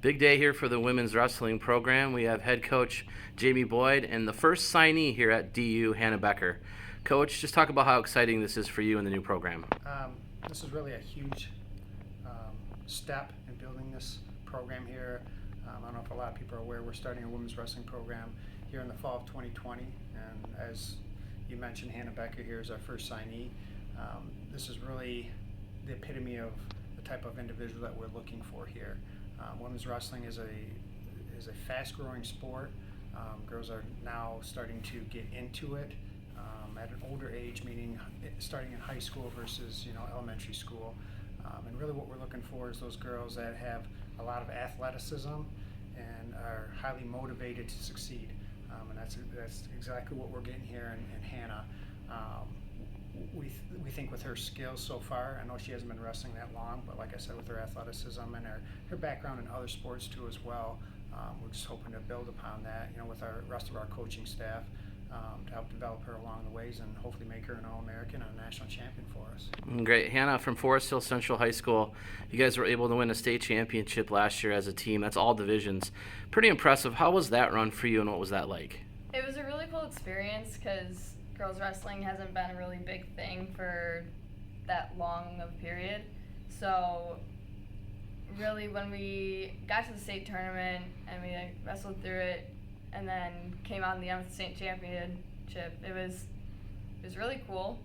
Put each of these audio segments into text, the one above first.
Big day here for the women's wrestling program. We have head coach Jamie Boyd and the first signee here at DU, Hannah Becker. Coach, just talk about how exciting this is for you in the new program. This is really a huge step in building this program here. I don't know if a lot of people are aware we're starting a women's wrestling program here in the fall of 2020, and as you mentioned, Hannah Becker here is our first signee. This is really the epitome of the type of individual that we're looking for here. Women's wrestling is a fast-growing sport. Girls are now starting to get into it at an older age, meaning starting in high school versus elementary school. And really, what we're looking for is those girls that have a lot of athleticism and are highly motivated to succeed. And that's exactly what we're getting here in Hannah. We think with her skills so far, I know she hasn't been wrestling that long, but like I said, with her athleticism and her background in other sports too as well, we're just hoping to build upon that, with our rest of our coaching staff to help develop her along the ways and hopefully make her an All-American and a national champion for us. Great. Hannah, from Forest Hill Central High School, you guys were able to win a state championship last year as a team. That's all divisions. Pretty impressive. How was that run for you, and what was that like? It was a really cool experience because girls wrestling hasn't been a really big thing for that long of a period. So really, when we got to the state tournament and we wrestled through it and then came out in the end with the state championship, it was really cool.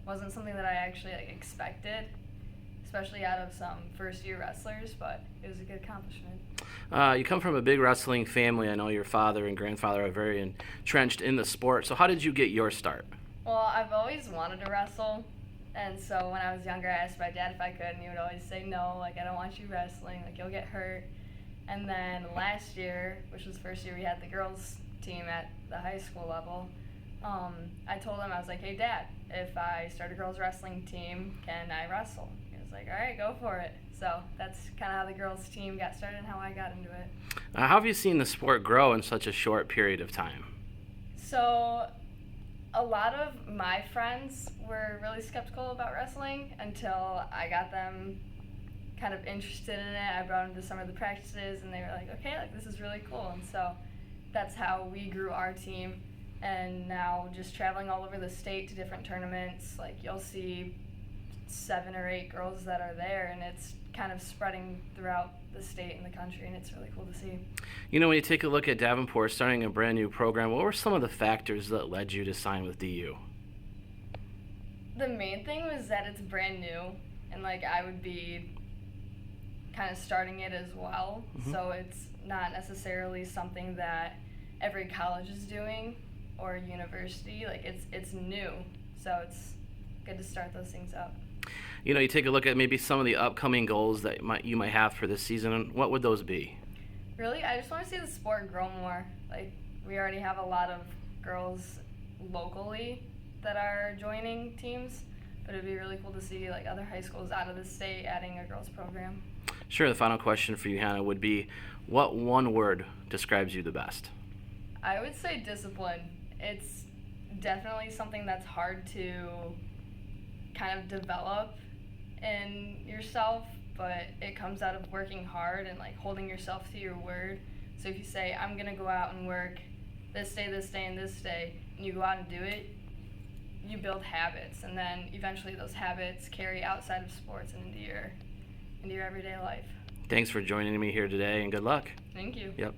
Wasn't something that I actually expected, especially out of some first-year wrestlers, but it was a good accomplishment. You come from a big wrestling family. I know your father and grandfather are very entrenched in the sport. So how did you get your start? Well, I've always wanted to wrestle, and so when I was younger, I asked my dad if I could, and he would always say no, I don't want you wrestling, you'll get hurt. And then last year, which was the first year we had the girls team at the high school level, I told him, I was like, hey Dad, if I start a girls wrestling team, can I wrestle? He was like, all right, go for it. So that's kind of how the girls team got started and how I got into it. How have you seen the sport grow in such a short period of time? So a lot of my friends were really skeptical about wrestling until I got them kind of interested in it. I brought them to some of the practices and they were like, okay, this is really cool. And so that's how we grew our team. And now just traveling all over the state to different tournaments, you'll see 7 or 8 girls that are there, and it's kind of spreading throughout the state and the country, and it's really cool to see. When you take a look at Davenport starting a brand new program, what were some of the factors that led you to sign with DU? The main thing was that it's brand new, and I would be kind of starting it as well. Mm-hmm. So it's not necessarily something that every college is doing or university. It's new, so it's good to start those things up. You take a look at maybe some of the upcoming goals that you might have for this season. What would those be? Really, I just want to see the sport grow more. We already have a lot of girls locally that are joining teams, but it'd be really cool to see other high schools out of the state adding a girls program. Sure. The final question for you, Hannah, would be, what one word describes you the best? I would say discipline. It's definitely something that's hard to kind of develop in yourself, but it comes out of working hard and holding yourself to your word. So if you say, I'm going to go out and work this day, and this day, and you go out and do it, you build habits, and then eventually those habits carry outside of sports and into your everyday life. Thanks for joining me here today, and good luck. Thank you. Yep.